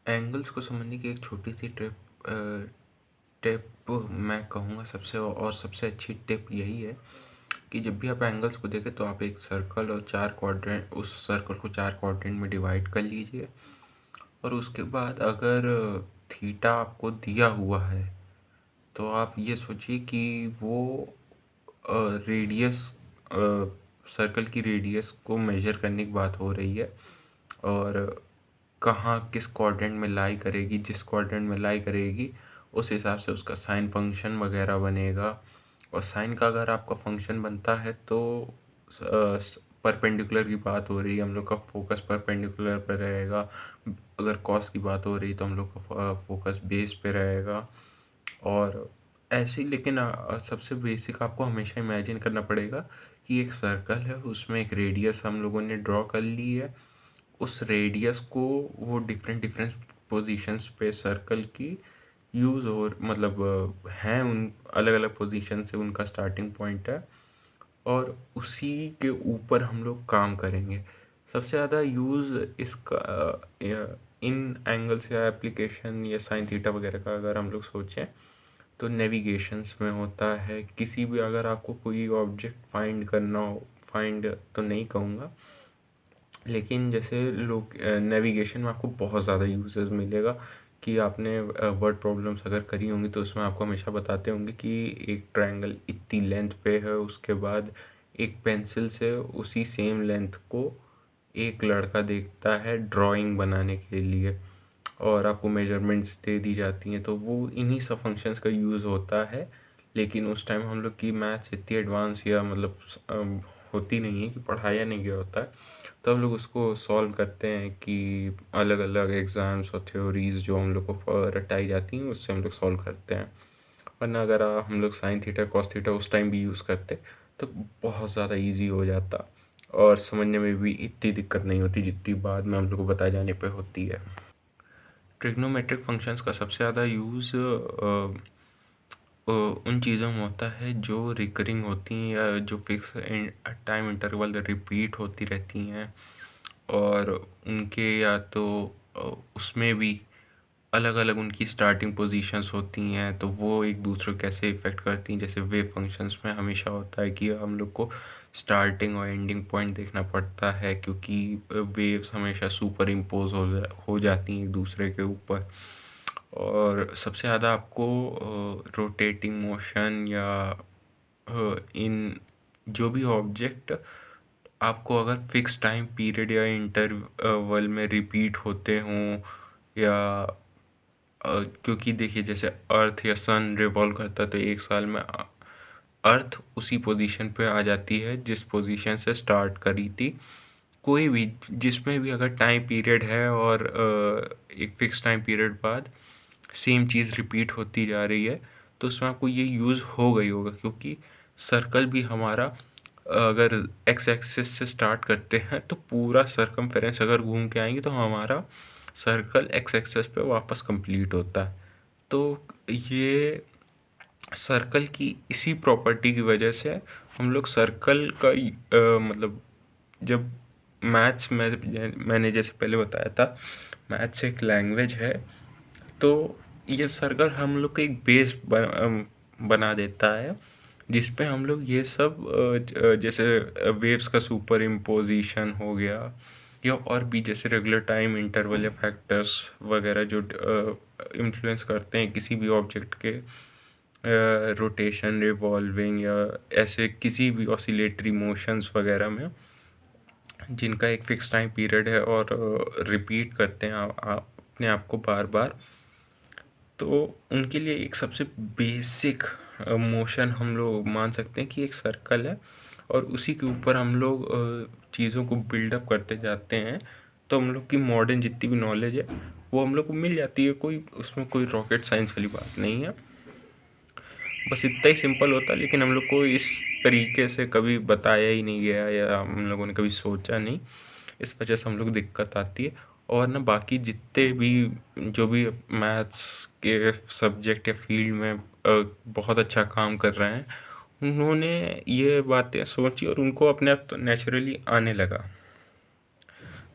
Angles को समझने की एक छोटी सी टिप मैं कहूँगा। सबसे अच्छी टिप यही है कि जब भी आप एंगल्स को देखें तो आप एक सर्कल और चार क्वाड्रेंट उस सर्कल को चार क्वाड्रेंट में डिवाइड कर लीजिए। और उसके बाद अगर थीटा आपको दिया हुआ है तो आप ये सोचिए कि वो रेडियस सर्कल की रेडियस को मेजर करने की बात हो रही है और कहाँ किस क्वाड्रेंट में लाई करेगी। जिस क्वाड्रेंट में लाई करेगी उस हिसाब से उसका साइन फंक्शन वगैरह बनेगा। और साइन का अगर आपका फंक्शन बनता है तो परपेंडिकुलर की बात हो रही है, हम लोग का फोकस परपेंडिकुलर पे रहेगा। अगर कॉस की बात हो रही तो हम लोग का फोकस बेस पे रहेगा। और ऐसे ही, लेकिन सबसे बेसिक आपको हमेशा इमेजिन करना पड़ेगा कि एक सर्कल है, उसमें एक रेडियस हम लोगों ने ड्रॉ कर ली है। उस रेडियस को वो डिफरेंट डिफरेंट पोजीशंस पे सर्कल की यूज़ और मतलब हैं, उन अलग अलग पोजीशन से उनका स्टार्टिंग पॉइंट है और उसी के ऊपर हम लोग काम करेंगे। सबसे ज़्यादा यूज़ इसका इन एंगल्स या एप्लीकेशन या साइन थीटा वगैरह का अगर हम लोग सोचें तो नेविगेशंस में होता है। किसी भी अगर आपको कोई ऑब्जेक्ट फाइंड करना हो, फाइंड तो नहीं कहूँगा, लेकिन जैसे लोग नेविगेशन में आपको बहुत ज़्यादा यूजेस मिलेगा कि आपने वर्ड प्रॉब्लम्स अगर करी होंगी तो उसमें आपको हमेशा बताते होंगे कि एक ट्रायंगल इतनी लेंथ पे है, उसके बाद एक पेंसिल से उसी सेम लेंथ को एक लड़का देखता है ड्राइंग बनाने के लिए और आपको मेजरमेंट्स दे दी जाती हैं। तो वो इन्हीं सब फंक्शंस का यूज़ होता है। लेकिन उस टाइम हम लोग की मैथ्स इतनी एडवांस या मतलब होती नहीं है कि पढ़ाया नहीं गया होता है, तो हम लोग उसको सॉल्व करते हैं कि अलग अलग एग्ज़ाम्स और थ्योरीज जो हम लोग को रटाई जाती हैं उससे हम लोग सॉल्व करते हैं। वरना अगर हम लोग साइन थीटा कॉस थीटा उस टाइम भी यूज़ करते तो बहुत ज़्यादा इजी हो जाता और समझने में भी इतनी दिक्कत नहीं होती जितनी बाद में हम लोग को बताए जाने पे होती है। ट्रिग्नोमेट्रिक फंक्शंस का सबसे ज़्यादा यूज़ उन चीज़ों में होता है जो रिकरिंग होती हैं या जो फिक्स टाइम इंटरवल रिपीट होती रहती हैं और उनके या तो उसमें भी अलग अलग उनकी स्टार्टिंग पोजीशंस होती हैं, तो वो एक दूसरे को कैसे इफ़ेक्ट करती हैं। जैसे वेव फंक्शंस में हमेशा होता है कि हम लोग को स्टार्टिंग और एंडिंग पॉइंट देखना पड़ता है क्योंकि वेव्स हमेशा सुपर इम्पोज हो जाती हैं एक दूसरे के ऊपर। और सबसे ज़्यादा आपको रोटेटिंग मोशन या इन जो भी ऑब्जेक्ट आपको अगर फिक्स टाइम पीरियड या इंटरवल में रिपीट होते हों या क्योंकि देखिए जैसे अर्थ या सन रिवॉल्व करता है तो एक साल में अर्थ उसी पोजीशन पे आ जाती है जिस पोजीशन से स्टार्ट करी थी। कोई भी जिसमें भी अगर टाइम पीरियड है और एक फिक्स टाइम पीरियड बाद सेम चीज़ रिपीट होती जा रही है तो उसमें आपको ये यूज़ हो गई होगा क्योंकि सर्कल भी हमारा अगर एक्स एक्सिस से स्टार्ट करते हैं तो पूरा सरकमफेरेंस अगर घूम के आएंगे तो हमारा सर्कल एक्स एक्सिस पे वापस कंप्लीट होता है। तो ये सर्कल की इसी प्रॉपर्टी की वजह से हम लोग सर्कल का मतलब जब मैथ्स में मैंने जैसे पहले बताया था मैथ्स एक लैंग्वेज है, तो ये सर्कल हम लोग को एक बेस बना देता है जिस पे हम लोग ये सब जैसे वेव्स का सुपर इम्पोजिशन हो गया या और भी जैसे रेगुलर टाइम इंटरवल या फैक्टर्स वगैरह जो इन्फ्लुएंस करते हैं किसी भी ऑब्जेक्ट के रोटेशन रिवॉल्विंग या ऐसे किसी भी ऑसिलेटरी मोशंस वगैरह में जिनका एक फिक्स टाइम पीरियड है और रिपीट करते हैं अपने आप को बार बार, तो उनके लिए एक सबसे बेसिक मोशन हम लोग मान सकते हैं कि एक सर्कल है और उसी के ऊपर हम लोग चीज़ों को बिल्डअप करते जाते हैं। तो हम लोग की मॉडर्न जितनी भी नॉलेज है वो हम लोग को मिल जाती है, कोई उसमें कोई रॉकेट साइंस वाली बात नहीं है। बस इतना ही सिंपल होता है, लेकिन हम लोग को इस तरीके से कभी बताया ही नहीं गया या हम लोगों ने कभी सोचा नहीं, इस वजह से हम लोग दिक्कत आती है। और ना बाकी जितने भी जो भी मैथ्स के सब्जेक्ट या फील्ड में बहुत अच्छा काम कर रहे हैं उन्होंने ये बातें सोची और उनको अपने आप तो नेचुरली आने लगा।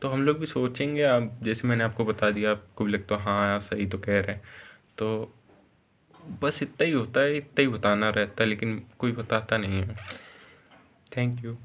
तो हम लोग भी सोचेंगे, आप जैसे मैंने आपको बता दिया, आपको भी लगता है हाँ यार सही तो कह रहे हैं। तो बस इतना ही होता है, इतना ही बताना रहता है, लेकिन कोई बताता नहीं है। Thank you.